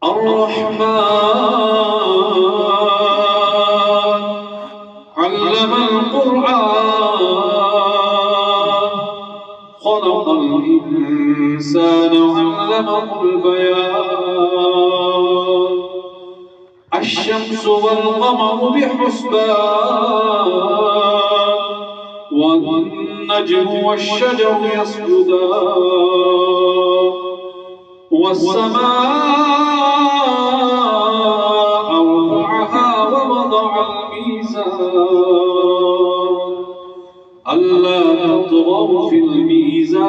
الرحمن علم القرآن خلق الإنسان علمه البيان الشمس والقمر بحسبان والنجم والشجر يسجدان والسماء رفعها ووضع الميزان ألا تطغوا في الميزان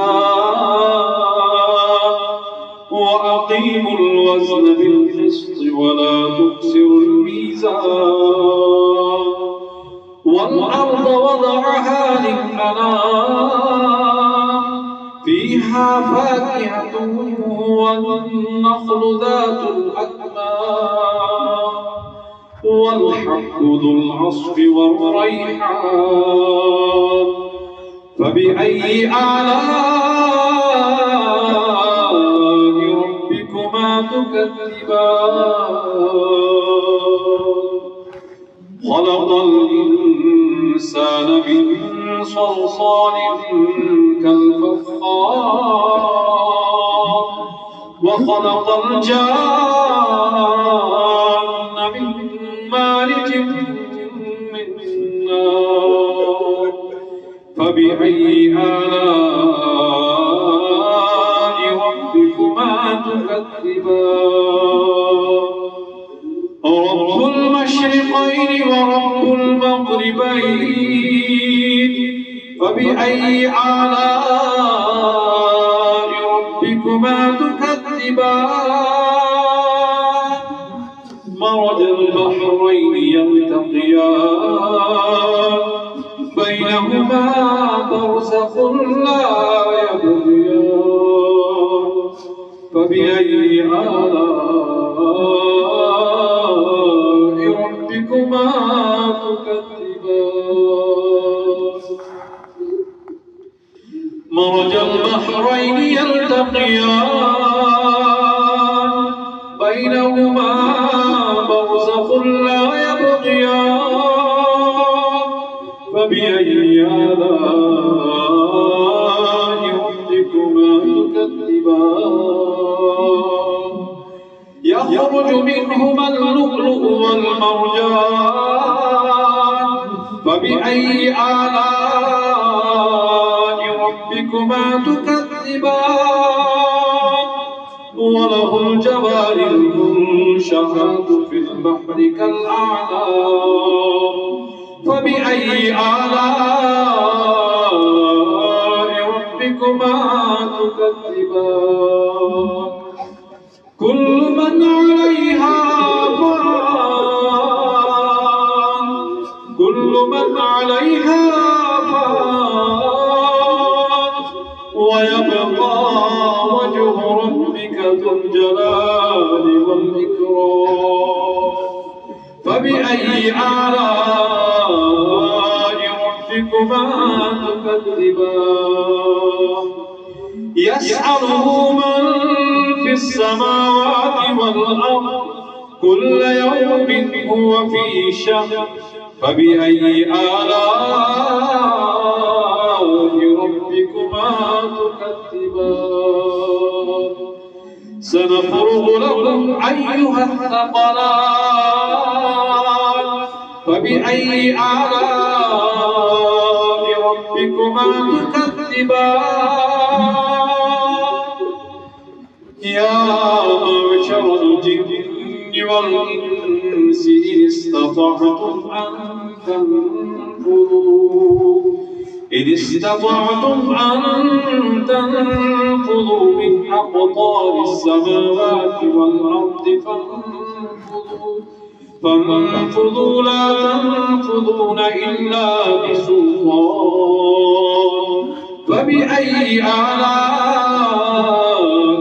وأقيموا الوزن بالقسط ولا تخسروا الميزان والأرض وضعها للأنام فيها فاكهة والنخل ذات الأكمام والحب ذو العصف والريحان فبأي آلاء ربكما تكذبان خلق الإنسان من صلصال كالفخار وخلق الجان من مارج من نار فبأي آلاء ربكما تكذبان رب المشرقين ورب المغربين فبأي آلاء ربكما تكذبان مرج البحرين يلتقيان بينهما برزخ لا يبغيان فبأي آلاء ربكما تكذبان مرج البحرين يلتقيان بينهما برزخ لا يبغيان فبأي آلاء ربكما تكذبان يخرج منهما اللؤلؤ والمرجان فبأي آلاء ربكما تكذبان وله الجوار المنشآت في البحر كالأعلام فبأي آلاء ربكما تكذبان كل من عليها فان كل من عليها فان ويبقى وجه ربك ذو الجلال والإكرام فبأي آلاء ربكما تكذبان يسأله من في السماوات والأرض كل يوم هو في شأن فبأي آلاء ربكما تكذبان سنفرغ لكم أيها الثقلان فبأي آلاء ربكما تكذبان يا معشر الجن والإنس إن استطعتم أن تنفذوا من أقطار السماوات والأرض فانفذوا لا تنفذون إلا بسلطان فبأي آلاء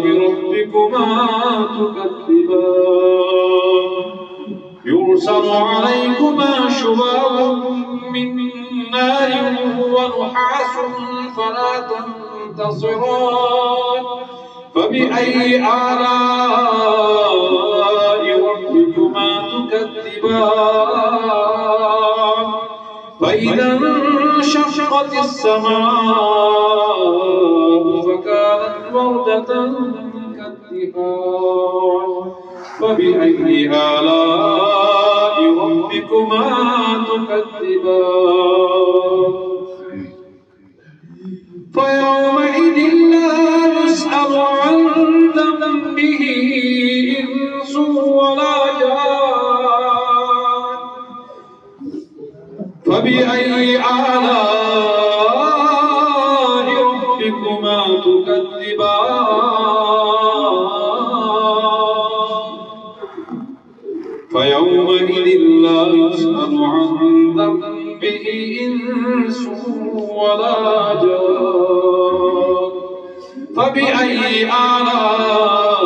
ربكما تكذبان يرسل عليكما شباب من نار ونحاس فلا تنتصران فبأي آلاء وإذا انشقت السماء فكانت وردة كالدهان فبأي آلاء ربكما تكذبان فيومئذ لا يسأل عن ذنبه إنس ولا جان فبأي آلاء ربكما تكذبان فيومئذ لا يسأل عن ذنبه إنس ولا جان فبأي آلاء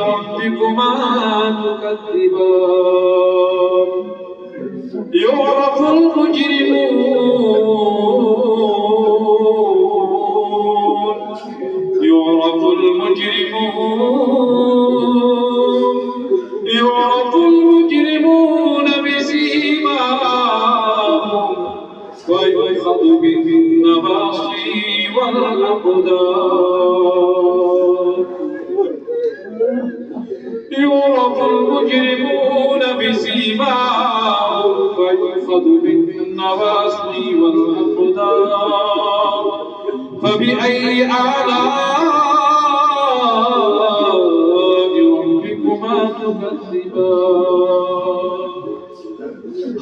ربكما تكذبان يعرف المجرمون بسيماهم ويؤخذ بالنواصي والأقدام يعرف المجرمون بسيماهم ويؤخذ بالنواصي والأقدام فبأي آلاء ربكما تكذبان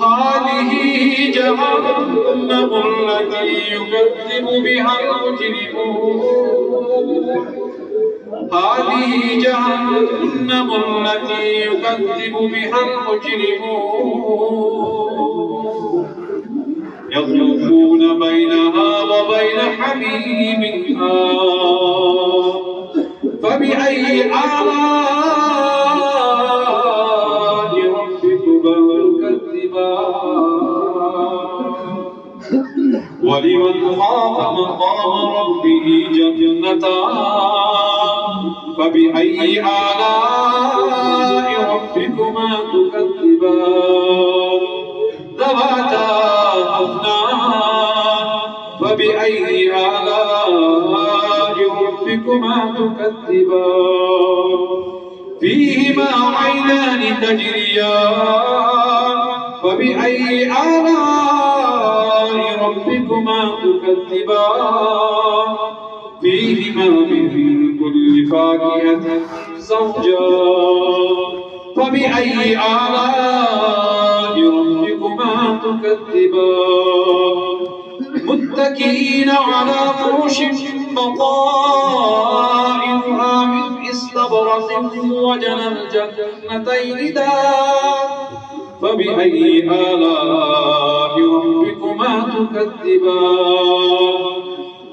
هذه جهنم التي يكذب بها المجرمون هذه جهنم التي يكذب بها المجرمون يطوفون بينها وبين حميم فبأي آلاء ربكما تكذبان ولمن خاف مقام ربه جنتان فبأي آلاء ربكما تكذبان ذواتا أفنان فبأي آلاء ربكما تكذبان فيهما عينان تجريان فبأي آلاء ربكما تكذبان فيهما من كل فاكهة زوجان فبأي آلاء ربكما تكذبان متكئين على فرش بطائنها من استبرق وجنى الجنتين دان فبأي آلاء ربكما تكذبان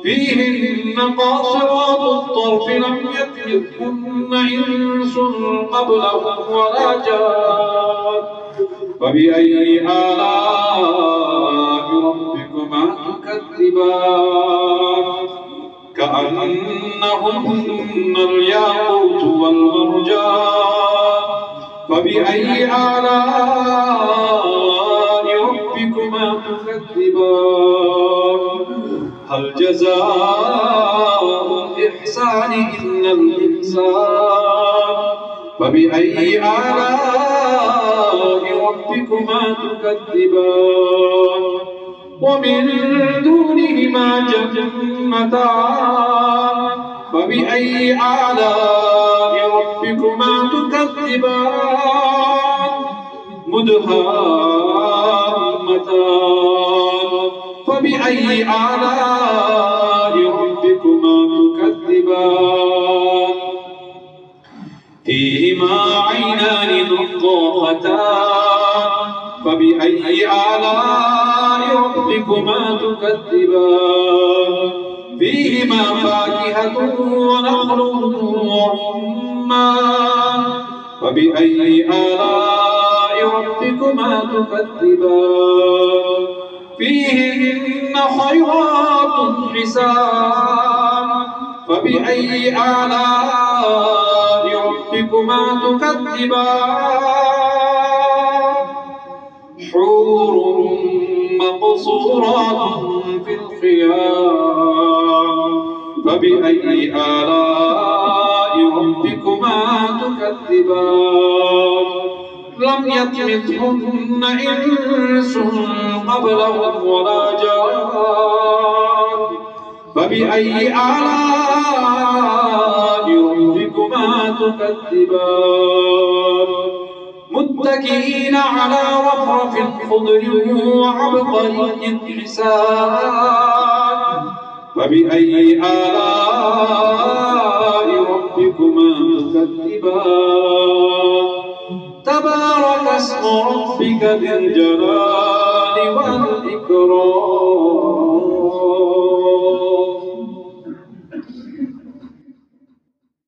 فيهن قاصرات الطرف لم يطمثهن إنس قبلهم ولا جان فبأي آلاء ربكما تكذبان كأنهن الياقوت والمرجان فبأي آلاء ربكما تكذبان هل جزاء الإحسان إلا الإحسان فبأي آلاء ربكما تكذبان ومن دونهما جنتان فبأي آلاء ربكما تكذبان مدهامتان فبأي آلاء ربكما تكذبان فيهما عينان نضاختان فبأي آلاء ربكما تكذبان فيهما فاكهة ونخل ورمان فبأي آلاء ربكما تكذبان فيهن خيرات حسان فبأي آلاء ربكما تكذبان حور مقصورات في الخيام فبأي آلاء ربكما تكذبان لم يطمثهن إنس قبلهم ولا جان فبأي آلاء ربكما تكذبان متكئين على رفرف خضر وعبقري حسان فبأي آلاء ربكما تكذبان تبارك اسم ربك ذي الجلال والإكرام